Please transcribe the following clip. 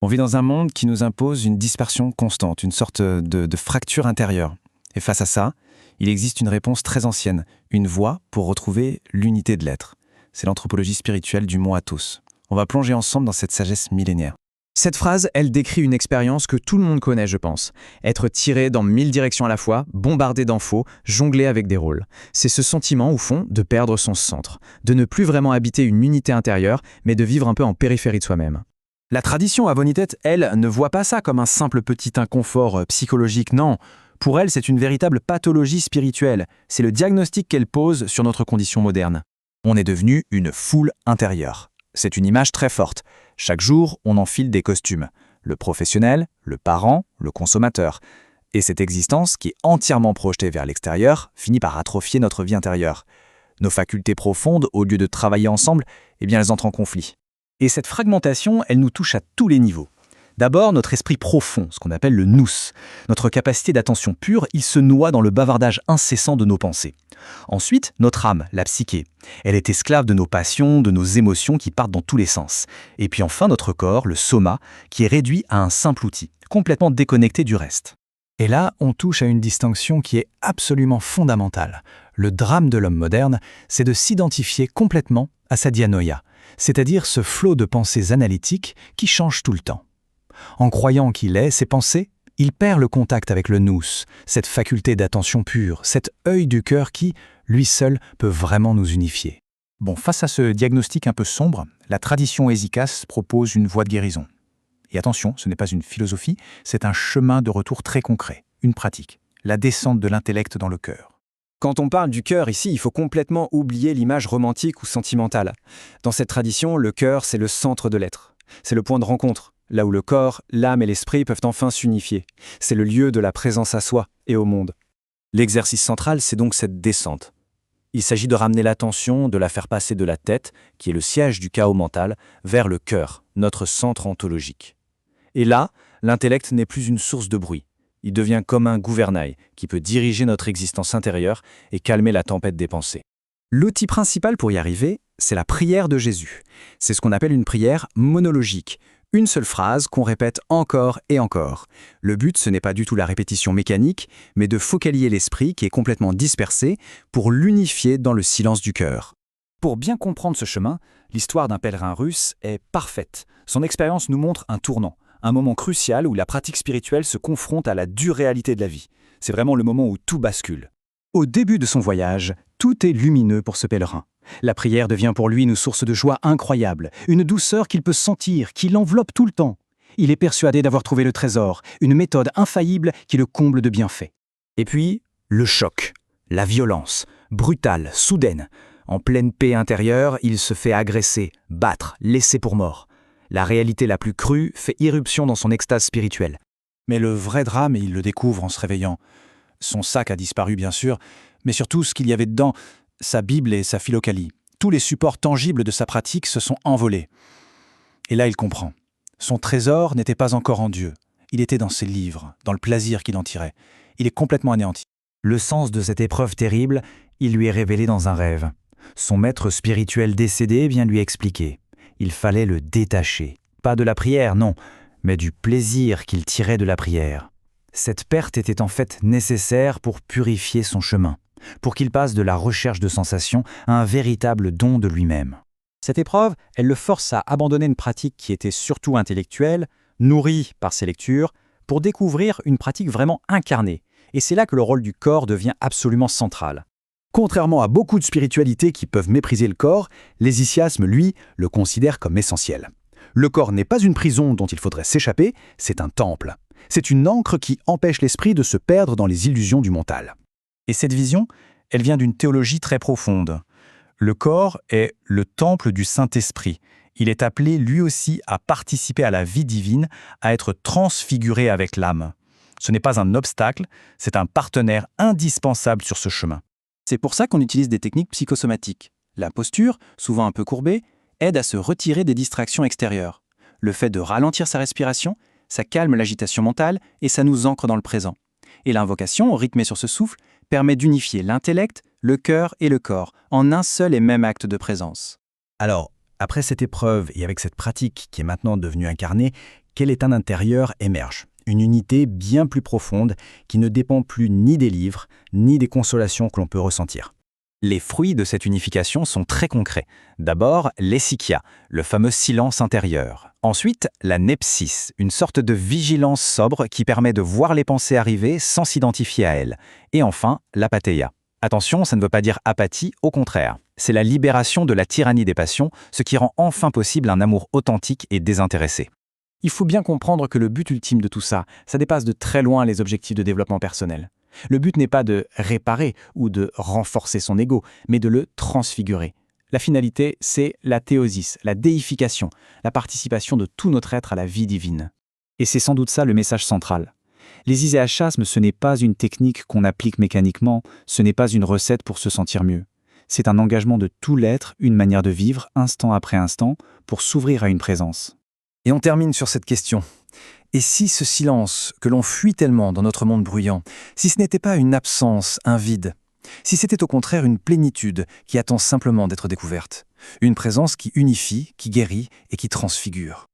On vit dans un monde qui nous impose une dispersion constante, une sorte de fracture intérieure. Et face à ça, il existe une réponse très ancienne, une voie pour retrouver l'unité de l'être. C'est l'anthropologie spirituelle du mont Athos. On va plonger ensemble dans cette sagesse millénaire. Cette phrase, elle décrit une expérience que tout le monde connaît, je pense. Être tiré dans 1000 directions à la fois, bombardé d'infos, jongler avec des rôles. C'est ce sentiment, au fond, de perdre son centre, de ne plus vraiment habiter une unité intérieure, mais de vivre un peu en périphérie de soi-même. La tradition avonitate, elle, ne voit pas ça comme un simple petit inconfort psychologique, non. Pour elle, c'est une véritable pathologie spirituelle. C'est le diagnostic qu'elle pose sur notre condition moderne. On est devenu une foule intérieure. C'est une image très forte. Chaque jour, on enfile des costumes. Le professionnel, le parent, le consommateur. Et cette existence, qui est entièrement projetée vers l'extérieur, finit par atrophier notre vie intérieure. Nos facultés profondes, au lieu de travailler ensemble, elles entrent en conflit. Et cette fragmentation, elle nous touche à tous les niveaux. D'abord, notre esprit profond, ce qu'on appelle le nous. Notre capacité d'attention pure, il se noie dans le bavardage incessant de nos pensées. Ensuite, notre âme, la psyché. Elle est esclave de nos passions, de nos émotions qui partent dans tous les sens. Et puis enfin, notre corps, le soma, qui est réduit à un simple outil, complètement déconnecté du reste. Et là, on touche à une distinction qui est absolument fondamentale. Le drame de l'homme moderne, c'est de s'identifier complètement à sa dianoïa, c'est-à-dire ce flot de pensées analytiques qui change tout le temps. En croyant qu'il est ses pensées, il perd le contact avec le nous, cette faculté d'attention pure, cet œil du cœur qui, lui seul, peut vraiment nous unifier. Bon, face à ce diagnostic un peu sombre, la tradition hésicace propose une voie de guérison. Et attention, ce n'est pas une philosophie, c'est un chemin de retour très concret, une pratique, la descente de l'intellect dans le cœur. Quand on parle du cœur ici, il faut complètement oublier l'image romantique ou sentimentale. Dans cette tradition, le cœur, c'est le centre de l'être. C'est le point de rencontre, là où le corps, l'âme et l'esprit peuvent enfin s'unifier. C'est le lieu de la présence à soi et au monde. L'exercice central, c'est donc cette descente. Il s'agit de ramener l'attention, de la faire passer de la tête, qui est le siège du chaos mental, vers le cœur, notre centre ontologique. Et là, l'intellect n'est plus une source de bruit. Il devient comme un gouvernail qui peut diriger notre existence intérieure et calmer la tempête des pensées. L'outil principal pour y arriver, c'est la prière de Jésus. C'est ce qu'on appelle une prière monologique, une seule phrase qu'on répète encore et encore. Le but, ce n'est pas du tout la répétition mécanique, mais de focaliser l'esprit qui est complètement dispersé pour l'unifier dans le silence du cœur. Pour bien comprendre ce chemin, l'histoire d'un pèlerin russe est parfaite. Son expérience nous montre un tournant. Un moment crucial où la pratique spirituelle se confronte à la dure réalité de la vie. C'est vraiment le moment où tout bascule. Au début de son voyage, tout est lumineux pour ce pèlerin. La prière devient pour lui une source de joie incroyable, une douceur qu'il peut sentir, qui l'enveloppe tout le temps. Il est persuadé d'avoir trouvé le trésor, une méthode infaillible qui le comble de bienfaits. Et puis, le choc, la violence, brutale, soudaine. En pleine paix intérieure, il se fait agresser, battre, laisser pour mort. La réalité la plus crue fait irruption dans son extase spirituelle. Mais le vrai drame, il le découvre en se réveillant. Son sac a disparu, bien sûr, mais surtout ce qu'il y avait dedans, sa Bible et sa philokalie. Tous les supports tangibles de sa pratique se sont envolés. Et là, il comprend. Son trésor n'était pas encore en Dieu. Il était dans ses livres, dans le plaisir qu'il en tirait. Il est complètement anéanti. Le sens de cette épreuve terrible, il lui est révélé dans un rêve. Son maître spirituel décédé vient lui expliquer. Il fallait le détacher. Pas de la prière, non, mais du plaisir qu'il tirait de la prière. Cette perte était en fait nécessaire pour purifier son chemin, pour qu'il passe de la recherche de sensations à un véritable don de lui-même. Cette épreuve, elle le force à abandonner une pratique qui était surtout intellectuelle, nourrie par ses lectures, pour découvrir une pratique vraiment incarnée. Et c'est là que le rôle du corps devient absolument central. Contrairement à beaucoup de spiritualités qui peuvent mépriser le corps, l'hésiasme, lui, le considère comme essentiel. Le corps n'est pas une prison dont il faudrait s'échapper, c'est un temple. C'est une ancre qui empêche l'esprit de se perdre dans les illusions du mental. Et cette vision, elle vient d'une théologie très profonde. Le corps est le temple du Saint-Esprit. Il est appelé lui aussi à participer à la vie divine, à être transfiguré avec l'âme. Ce n'est pas un obstacle, c'est un partenaire indispensable sur ce chemin. C'est pour ça qu'on utilise des techniques psychosomatiques. La posture, souvent un peu courbée, aide à se retirer des distractions extérieures. Le fait de ralentir sa respiration, ça calme l'agitation mentale et ça nous ancre dans le présent. Et l'invocation, rythmée sur ce souffle, permet d'unifier l'intellect, le cœur et le corps en un seul et même acte de présence. Alors, après cette épreuve et avec cette pratique qui est maintenant devenue incarnée, quel état intérieur émerge. Une unité bien plus profonde qui ne dépend plus ni des livres, ni des consolations que l'on peut ressentir. Les fruits de cette unification sont très concrets. D'abord, l'essikia, le fameux silence intérieur. Ensuite, la nepsis, une sorte de vigilance sobre qui permet de voir les pensées arriver sans s'identifier à elles. Et enfin, l'apatheia. Attention, ça ne veut pas dire apathie, au contraire. C'est la libération de la tyrannie des passions, ce qui rend enfin possible un amour authentique et désintéressé. Il faut bien comprendre que le but ultime de tout ça, ça dépasse de très loin les objectifs de développement personnel. Le but n'est pas de réparer ou de renforcer son ego, mais de le transfigurer. La finalité, c'est la théosis, la déification, la participation de tout notre être à la vie divine. Et c'est sans doute ça le message central. Les iséachasmes, ce n'est pas une technique qu'on applique mécaniquement, ce n'est pas une recette pour se sentir mieux. C'est un engagement de tout l'être, une manière de vivre, instant après instant, pour s'ouvrir à une présence. Et on termine sur cette question. Et si ce silence que l'on fuit tellement dans notre monde bruyant, si ce n'était pas une absence, un vide, si c'était au contraire une plénitude qui attend simplement d'être découverte, une présence qui unifie, qui guérit et qui transfigure?